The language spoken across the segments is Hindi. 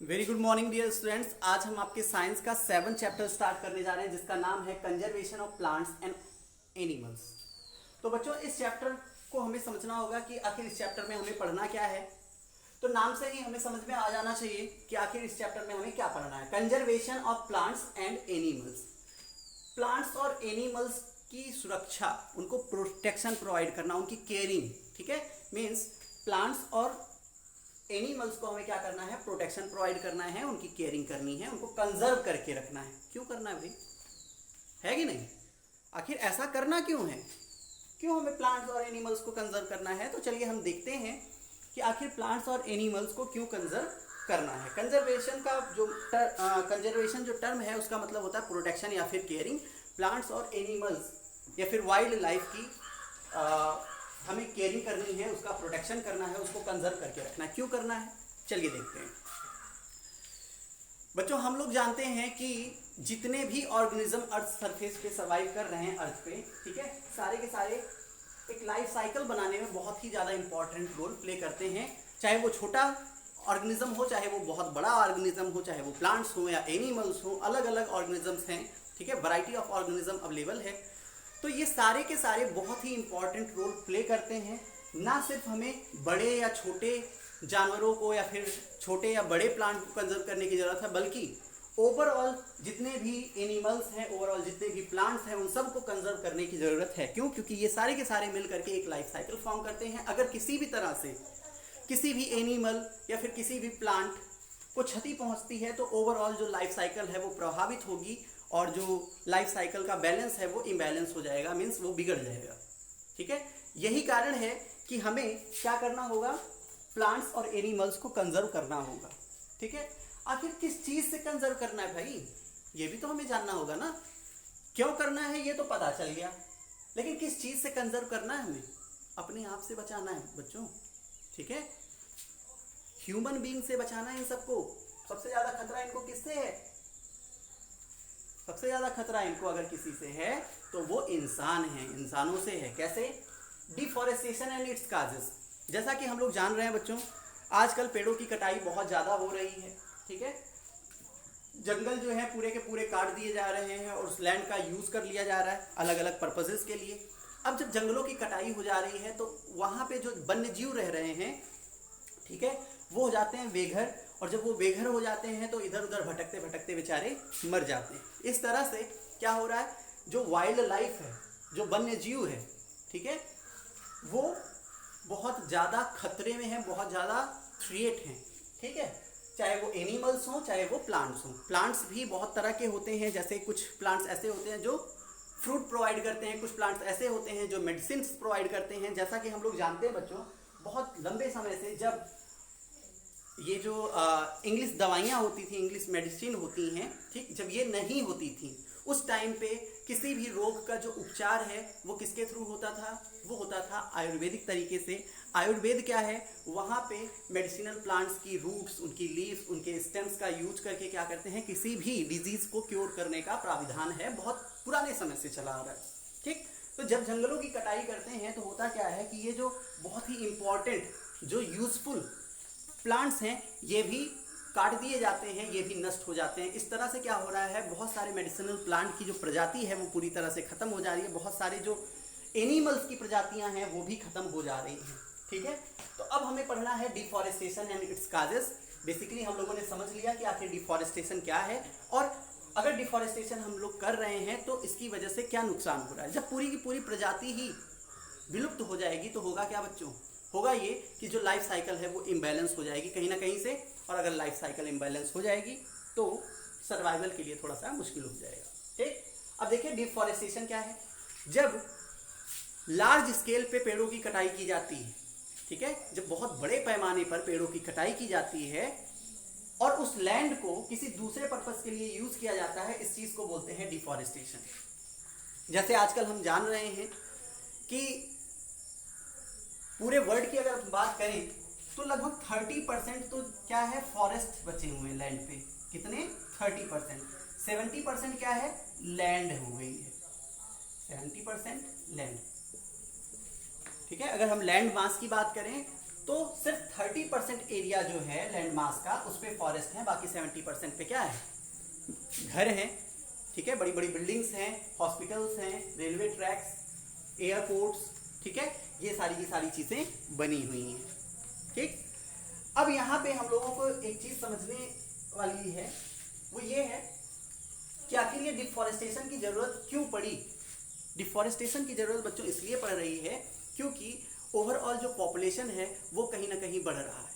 Very good morning dear students. आज हम आपके साइंस का 7th चैप्टर स्टार्ट करने जा रहे हैं जिसका नाम है conservation of plants and animals. तो बच्चों इस चैप्टर को हमें समझना होगा कि आखिर इस चैप्टर में हमें पढ़ना क्या है। तो नाम से ही हमें समझ में आ जाना चाहिए कि आखिर इस चैप्टर में हमें क्या पढ़ना है। Conservation of plants and animals, plants और एनिमल्स की सुरक्षा, उनको प्रोटेक्शन प्रोवाइड करना, उनकी केयरिंग, ठीक है। मीन्स प्लांट्स और एनिमल्स को हमें क्या करना है, प्रोटेक्शन प्रोवाइड करना है, उनकी केयरिंग करनी है, उनको कंजर्व करके रखना है। क्यों करना है भाई, है कि नहीं? आखिर ऐसा करना क्यों है, क्यों हमें प्लांट्स और एनिमल्स को कंजर्व करना है? तो चलिए हम देखते हैं कि आखिर प्लांट्स और एनिमल्स को क्यों कंजर्व करना है। कंजर्वेशन का जो कंजर्वेशन जो टर्म है उसका मतलब होता है प्रोटेक्शन या फिर केयरिंग। प्लांट्स और एनिमल्स या फिर वाइल्ड लाइफ की हमें केयरिंग करनी है, उसका प्रोटेक्शन करना है, उसको कंजर्व करके रखना है। क्यों करना है, चलिए देखते हैं। बच्चों हम लोग जानते हैं कि जितने भी ऑर्गेनिज्म अर्थ सरफेस पे सर्वाइव कर रहे हैं अर्थ पे, ठीक है, सारे के सारे एक लाइफ साइकिल बनाने में बहुत ही ज़्यादा इंपॉर्टेंट रोल प्ले करते हैं। चाहे वो छोटा ऑर्गेनिज्म हो, चाहे वो बहुत बड़ा ऑर्गेनिज्म हो, चाहे वो प्लांट्स हो या एनिमल्स हो, अलग अलग ऑर्गेनिजम्स हैं, ठीक है, वैरायटी ऑफ ऑर्गेनिज्म अवेलेबल है। तो ये सारे के सारे बहुत ही इंपॉर्टेंट रोल प्ले करते हैं। ना सिर्फ हमें बड़े या छोटे जानवरों को या फिर छोटे या बड़े प्लांट को कंजर्व करने की ज़रूरत है, बल्कि ओवरऑल जितने भी एनिमल्स हैं, ओवरऑल जितने भी प्लांट्स हैं, उन सबको कंजर्व करने की ज़रूरत है। क्यों? क्योंकि ये सारे के सारे मिल करके एक लाइफ साइकिल फॉर्म करते हैं। अगर किसी भी तरह से किसी भी एनिमल या फिर किसी भी प्लांट को क्षति पहुंचती है तो ओवरऑल जो लाइफ साइकिल है वो प्रभावित होगी और जो लाइफ साइकिल का बैलेंस है वो इम्बैलेंस हो जाएगा, मीन्स वो बिगड़ जाएगा, ठीक है। यही कारण है कि हमें क्या करना होगा, प्लांट्स और एनिमल्स को कंजर्व करना होगा, ठीक है। आखिर किस चीज से कंजर्व करना है भाई, ये भी तो हमें जानना होगा ना। क्यों करना है ये तो पता चल गया, लेकिन किस चीज से कंजर्व करना है हमें? अपने आप से बचाना है बच्चों, ठीक है। ह्यूमन बीइंग से बचाना है इन सबको। सबसे ज्यादा खतरा इनको किससे है? सबसे ज्यादा खतरा इनको अगर किसी से है तो वो इंसान है, इंसानों से है। कैसे? Deforestation and it's causes. जैसा कि हम लोग जान रहे हैं बच्चों, आजकल पेड़ों की कटाई बहुत ज्यादा हो रही है, ठीक है। जंगल जो है पूरे के पूरे काट दिए जा रहे हैं और उस लैंड का यूज कर लिया जा रहा है अलग अलग पर्पजेस के लिए। अब जब जंगलों की कटाई हो जा रही है तो वहां पे जो वन्य जीव रह रहे हैं, ठीक है, वो हो जाते हैं बेघर, और जब वो बेघर हो जाते हैं तो इधर उधर भटकते भटकते बेचारे मर जाते हैं। इस तरह से क्या हो रहा है, जो वाइल्ड लाइफ है, जो वन्य जीव है, ठीक है, वो बहुत ज़्यादा खतरे में है, बहुत ज़्यादा थ्रेट हैं, ठीक है। चाहे वो एनिमल्स हों चाहे वो प्लांट्स हों। प्लांट्स भी बहुत तरह के होते हैं, जैसे कुछ प्लांट्स ऐसे होते हैं जो फ्रूट प्रोवाइड करते हैं, कुछ प्लांट्स ऐसे होते हैं जो मेडिसिन प्रोवाइड करते हैं। जैसा कि हम लोग जानते हैं बच्चों, बहुत लंबे समय से जब ये जो इंग्लिश दवाइयाँ होती थी, इंग्लिश मेडिसिन होती हैं, ठीक, जब ये नहीं होती थी उस टाइम पे किसी भी रोग का जो उपचार है वो किसके थ्रू होता था? वो होता था आयुर्वेदिक तरीके से। आयुर्वेद क्या है, वहाँ पे मेडिसिनल प्लांट्स की रूट्स, उनकी लीव्स, उनके स्टेम्स का यूज करके क्या करते हैं, किसी भी डिजीज को क्योर करने का प्राविधान है, बहुत पुराने समय से चला आ रहा है, ठीक। तो जब जंगलों की कटाई करते हैं तो होता क्या है कि ये जो बहुत ही इंपॉर्टेंट, जो यूजफुल प्लांट्स हैं, ये भी काट दिए जाते हैं, ये भी नष्ट हो जाते हैं। इस तरह से क्या हो रहा है, बहुत सारे मेडिसिनल प्लांट की जो प्रजाति है वो पूरी तरह से खत्म हो जा रही है। बहुत सारे जो एनिमल्स की प्रजातियां हैं वो भी खत्म हो जा रही हैं, ठीक है। तो अब हमें पढ़ना है deforestation and it's causes. Basically हम लोगों ने समझ लिया कि आखिर डिफॉरेस्टेशन क्या है, और अगर डिफॉरेस्टेशन हम लोग कर रहे हैं तो इसकी वजह से क्या नुकसान हो रहा है। जब पूरी की पूरी प्रजाति ही विलुप्त हो जाएगी तो होगा क्या बच्चों, होगा ये कि जो लाइफ साइकिल है वो इम्बैलेंस हो जाएगी कहीं ना कहीं से, और अगर लाइफ साइकिल इम्बैलेंस हो जाएगी तो सर्वाइवल के लिए थोड़ा सा मुश्किल हो जाएगा, ठीक। अब देखिए डिफॉरेस्टेशन क्या है। जब लार्ज स्केल पे पेड़ों की कटाई की जाती है, ठीक है, जब बहुत बड़े पैमाने पर पेड़ों की कटाई की जाती है और उस लैंड को किसी दूसरे पर्पस के लिए यूज किया जाता है, इस चीज को बोलते हैं डिफॉरेस्टेशन। जैसे आजकल हम जान रहे हैं कि पूरे वर्ल्ड की अगर बात करें तो लगभग 30% तो क्या है, फॉरेस्ट बचे हुए हैं लैंड पे। कितने? 30%। 70% क्या है, लैंड हो गई है, 70% लैंड, ठीक है। अगर हम लैंड मास की बात करें तो सिर्फ 30% एरिया जो है लैंड मास का उस पे फॉरेस्ट है, बाकी 70% पे क्या है, घर हैं, ठीक है, बड़ी बड़ी बिल्डिंग्स हैं, हॉस्पिटल्स हैं, रेलवे ट्रैक्स, एयरपोर्ट्स, ठीक है, ये सारी की सारी चीजें बनी हुई हैं, ठीक। अब यहाँ पे हम लोगों को एक चीज समझने वाली है, वो ये है कि आखिर ये डिफॉरेस्टेशन की जरूरत क्यों पड़ी। डिफॉरेस्टेशन की जरूरत बच्चों इसलिए पड़ रही है क्योंकि ओवरऑल जो पॉपुलेशन है वो कहीं ना कहीं बढ़ रहा है,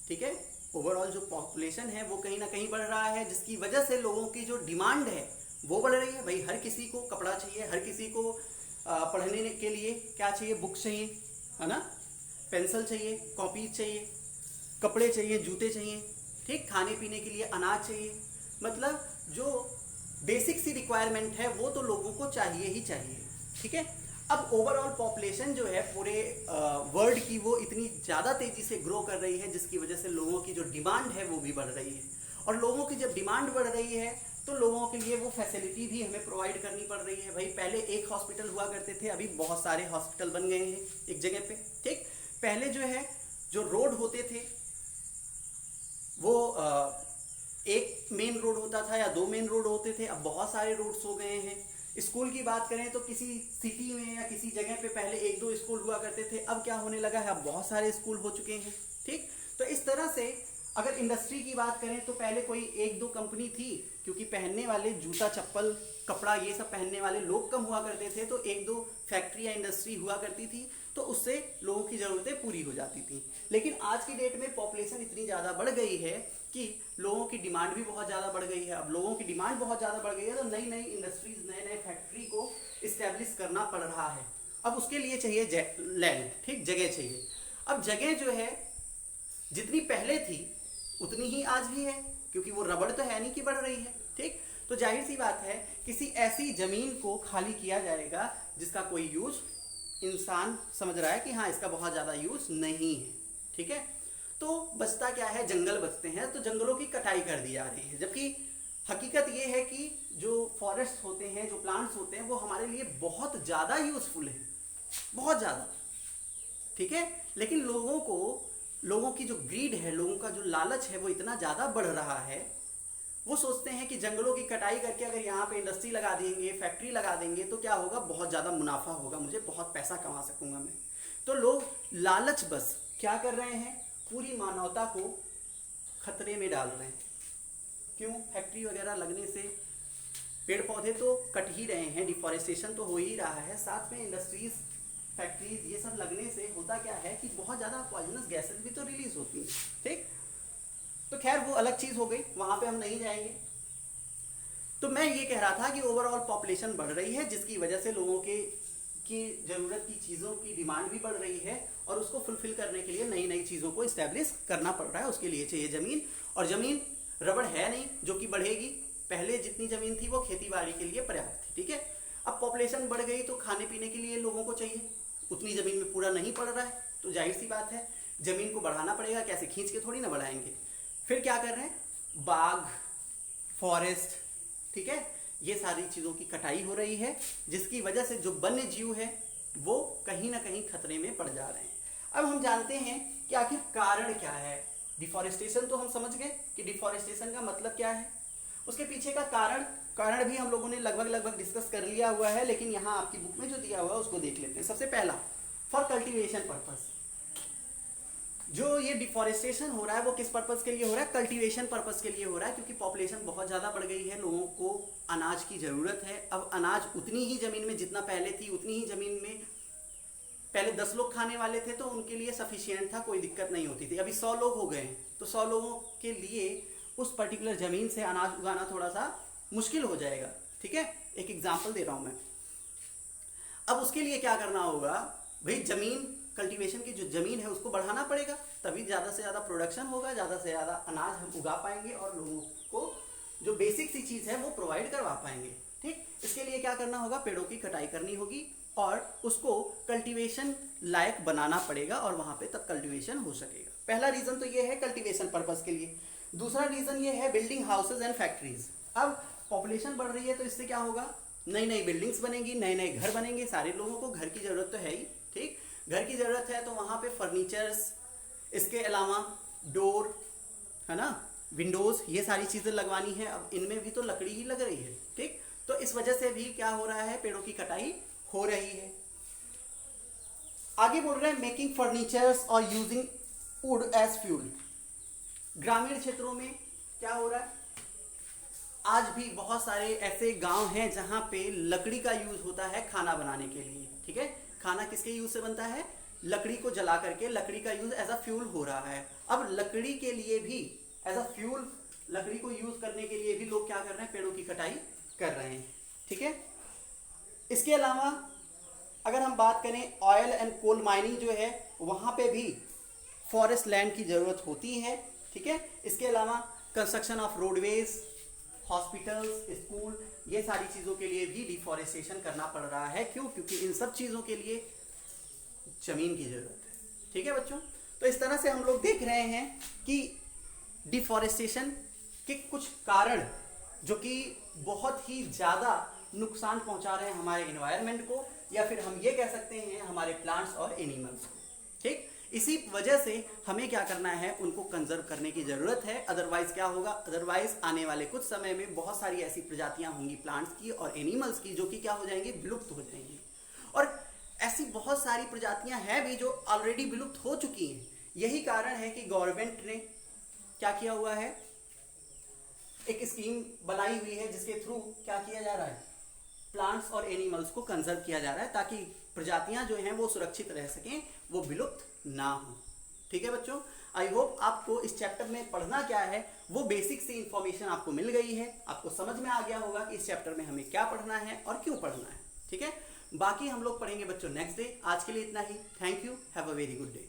ठीक है, ओवरऑल जो पॉपुलेशन है वो कहीं ना कहीं बढ़ रहा है, जिसकी वजह से लोगों की जो डिमांड है वो बढ़ रही है। भाई हर किसी को कपड़ा चाहिए, हर किसी को पढ़ने के लिए क्या चाहिए, बुक चाहिए, है ना, पेंसिल चाहिए, कॉपी चाहिए, कपड़े चाहिए, जूते चाहिए, ठीक, खाने पीने के लिए अनाज चाहिए, मतलब जो बेसिक सी रिक्वायरमेंट है वो तो लोगों को चाहिए ही चाहिए, ठीक है। अब ओवरऑल पॉपुलेशन जो है पूरे वर्ल्ड की वो इतनी ज़्यादा तेज़ी से ग्रो कर रही है, जिसकी वजह से लोगों की जो डिमांड है वो भी बढ़ रही है, और लोगों की जब डिमांड बढ़ रही है तो लोगों के लिए वो फैसिलिटी भी हमें प्रोवाइड करनी पड़ रही है। भाई पहले एक हॉस्पिटल हुआ करते थे, अभी बहुत सारे हॉस्पिटल बन गए हैं एक जगह पे, ठीक। पहले जो है जो रोड होते थे वो एक मेन रोड होता था या 2 मेन रोड होते थे, अब बहुत सारे रोड्स हो गए हैं। स्कूल की बात करें तो किसी सिटी में या किसी जगह पे पहले 1-2 स्कूल हुआ करते थे, अब क्या होने लगा है, अब बहुत सारे स्कूल हो चुके हैं, ठीक। तो इस तरह से अगर इंडस्ट्री की बात करें तो पहले कोई 1-2 कंपनी थी, क्योंकि पहनने वाले जूता चप्पल कपड़ा ये सब पहनने वाले लोग कम हुआ करते थे, तो 1-2 फैक्ट्री या इंडस्ट्री हुआ करती थी, तो उससे लोगों की ज़रूरतें पूरी हो जाती थी। लेकिन आज की डेट में पॉपुलेशन इतनी ज़्यादा बढ़ गई है कि लोगों की डिमांड भी बहुत ज़्यादा बढ़ गई है। अब लोगों की डिमांड बहुत ज़्यादा बढ़ गई है तो नई नई इंडस्ट्रीज, नए नए फैक्ट्री को इस्टेब्लिश करना पड़ रहा है। अब उसके लिए चाहिए लैंड, ठीक, जगह चाहिए। अब जगह जो है जितनी पहले थी उतनी ही आज भी है, क्योंकि वो रबड़ तो है नहीं कि बढ़ रही है, ठीक। तो जाहिर सी बात है किसी ऐसी जमीन को खाली किया जाएगा जिसका कोई यूज इंसान समझ रहा है कि हाँ इसका बहुत ज़्यादा यूज नहीं है, ठीक है। तो बचता क्या है, जंगल बचते हैं, तो जंगलों की कटाई कर दी जा रही है, जबकि हकीकत ये है कि जो फॉरेस्ट होते हैं, जो प्लांट्स होते हैं, वो हमारे लिए बहुत ज़्यादा यूजफुल है, बहुत ज़्यादा, ठीक है। लेकिन लोगों की जो ग्रीड है, लोगों का जो लालच है वो इतना ज़्यादा बढ़ रहा है, वो सोचते हैं कि जंगलों की कटाई करके अगर यहाँ पे इंडस्ट्री लगा देंगे, फैक्ट्री लगा देंगे तो क्या होगा, बहुत ज़्यादा मुनाफा होगा, मुझे बहुत पैसा कमा सकूंगा मैं। तो लोग लालच बस क्या कर रहे हैं, पूरी मानवता को खतरे में डाल रहे हैं। क्यों, फैक्ट्री वगैरह लगने से पेड़ पौधे तो कट ही रहे हैं, डिफॉरेस्टेशन तो हो ही रहा है, साथ में इंडस्ट्रीज, फैक्ट्रीज ये सब लगने से होता क्या है कि बहुत ज़्यादा पॉइजनस गैसेस भी तो रिलीज होती हैं, ठीक। तो खैर वो अलग चीज़ हो गई, वहाँ पे हम नहीं जाएंगे। तो मैं ये कह रहा था कि ओवरऑल पॉपुलेशन बढ़ रही है, जिसकी वजह से लोगों की ज़रूरत की चीज़ों की डिमांड भी बढ़ रही है, और उसको फुलफिल करने के लिए नई नई चीज़ों को इस्टेब्लिश करना पड़ रहा है। उसके लिए चाहिए ज़मीन, और ज़मीन रबड़ है नहीं जो कि बढ़ेगी, पहले जितनी ज़मीन थी वो खेती बाड़ी के लिए पर्याप्त थी, ठीक है। अब पॉपुलेशन बढ़ गई तो खाने पीने के लिए लोगों को चाहिए, उतनी ज़मीन में पूरा नहीं पड़ रहा है, तो जाहिर सी बात है ज़मीन को बढ़ाना पड़ेगा, कैसे, खींच के थोड़ी ना बढ़ाएंगे। फिर क्या कर रहे हैं, बाग, फॉरेस्ट, ठीक है, ये सारी चीज़ों की कटाई हो रही है, जिसकी वजह से जो वन्य जीव है वो कहीं ना कहीं खतरे में पड़ जा रहे हैं। अब हम जानते हैं कि आखिर कारण क्या है। डिफॉरेस्टेशन तो हम समझ गए कि डिफॉरेस्टेशन का मतलब क्या है, उसके पीछे का कारण भी हम लोगों ने लगभग डिस्कस कर लिया हुआ है, लेकिन यहाँ आपकी बुक में जो दिया हुआ है उसको देख लेते हैं। सबसे पहला, फॉर कल्टीवेशन पर्पस। जो ये डिफॉरेस्टेशन हो रहा है वो किस पर्पस के लिए हो रहा है, कल्टीवेशन पर्पस के लिए हो रहा है, क्योंकि पॉपुलेशन बहुत ज़्यादा बढ़ गई है, लोगों को अनाज की ज़रूरत है। अब अनाज उतनी ही ज़मीन में जितना पहले थी, उतनी ही ज़मीन में पहले 10 लोग खाने वाले थे तो उनके लिए सफिशिएंट था, कोई दिक्कत नहीं होती थी। अभी 100 लोग हो गए हैं तो 100 लोगों के लिए उस पर्टिकुलर ज़मीन से अनाज उगाना थोड़ा सा मुश्किल हो जाएगा, ठीक है। एक एग्जाम्पल दे रहा हूँ मैं। अब उसके लिए क्या करना होगा, भाई ज़मीन, कल्टीवेशन की जो ज़मीन है उसको बढ़ाना पड़ेगा, तभी ज़्यादा से ज़्यादा प्रोडक्शन होगा, ज़्यादा से ज़्यादा अनाज हम उगा पाएंगे और लोगों को जो बेसिक सी चीज़ है वो प्रोवाइड करवा पाएंगे, ठीक। इसके लिए क्या करना होगा, पेड़ों की कटाई करनी होगी और उसको कल्टीवेशन लायक बनाना पड़ेगा, और वहाँ पे तब कल्टीवेशन हो सकेगा। पहला रीज़न तो ये है कल्टीवेशन पर्पस के लिए। दूसरा रीज़न ये है बिल्डिंग हाउसेज एंड फैक्ट्रीज। अब पॉपुलेशन बढ़ रही है तो इससे क्या होगा, नई नई बिल्डिंग्स बनेंगी, नए नए घर बनेंगे, सारे लोगों को घर की ज़रूरत तो है ही, ठीक। घर की ज़रूरत है तो वहाँ पे फर्नीचर्स, इसके अलावा डोर, है ना, विंडोज, ये सारी चीजें लगवानी है। अब इनमें भी तो लकड़ी ही लग रही है, ठीक। तो इस वजह से भी क्या हो रहा है, पेड़ों की कटाई हो रही है। आगे बोल रहे हैं मेकिंग फर्नीचर्स और यूजिंग वुड एज फ्यूल। ग्रामीण क्षेत्रों में क्या हो रहा है, आज भी बहुत सारे ऐसे गांव हैं जहां पे लकड़ी का यूज होता है खाना बनाने के लिए, ठीक है। खाना किसके यूज से बनता है, लकड़ी को जला करके, लकड़ी का यूज एज अ फ्यूल हो रहा है। अब लकड़ी के लिए भी एज अ फ्यूल, लकड़ी को यूज करने के लिए भी लोग क्या कर रहे हैं, पेड़ों की कटाई कर रहे हैं, ठीक है। इसके अलावा अगर हम बात करें ऑयल एंड कोल माइनिंग जो है, वहां पे भी फॉरेस्ट लैंड की जरूरत होती है, ठीक है। इसके अलावा construction of roadways, hospitals, school, ये सारी चीजों के लिए भी डिफॉरेस्टेशन करना पड़ रहा है। क्यों, क्योंकि इन सब चीजों के लिए जमीन की जरूरत है, ठीक है बच्चों। तो इस तरह से हम लोग देख रहे हैं कि डिफॉरेस्टेशन के कुछ कारण जो कि बहुत ही ज्यादा नुकसान पहुंचा रहे हैं हमारे एनवायरनमेंट को, या फिर हम ये कह सकते हैं हमारे प्लांट्स और एनिमल्स को, ठीक। इसी वजह से हमें क्या करना है, उनको कंजर्व करने की जरूरत है। अदरवाइज क्या होगा, अदरवाइज आने वाले कुछ समय में बहुत सारी ऐसी प्रजातियां होंगी प्लांट्स की और एनिमल्स की, जो कि क्या हो जाएंगी, विलुप्त हो जाएंगी। और ऐसी बहुत सारी प्रजातियां हैं भी जो ऑलरेडी विलुप्त हो चुकी हैं। यही कारण है कि गवर्नमेंट ने क्या किया हुआ है, एक स्कीम बनाई हुई है जिसके थ्रू क्या किया जा रहा है, प्लांट्स और एनिमल्स को कंजर्व किया जा रहा है, ताकि प्रजातियां जो हैं वो सुरक्षित रह सकें, वो विलुप्त ना हो, ठीक है बच्चों। आई होप आपको इस चैप्टर में पढ़ना क्या है वो बेसिक सी इंफॉर्मेशन आपको मिल गई है, आपको समझ में आ गया होगा कि इस चैप्टर में हमें क्या पढ़ना है और क्यों पढ़ना है, ठीक है। बाकी हम लोग पढ़ेंगे बच्चों नेक्स्ट डे। आज के लिए इतना ही। Thank you, have a very good day.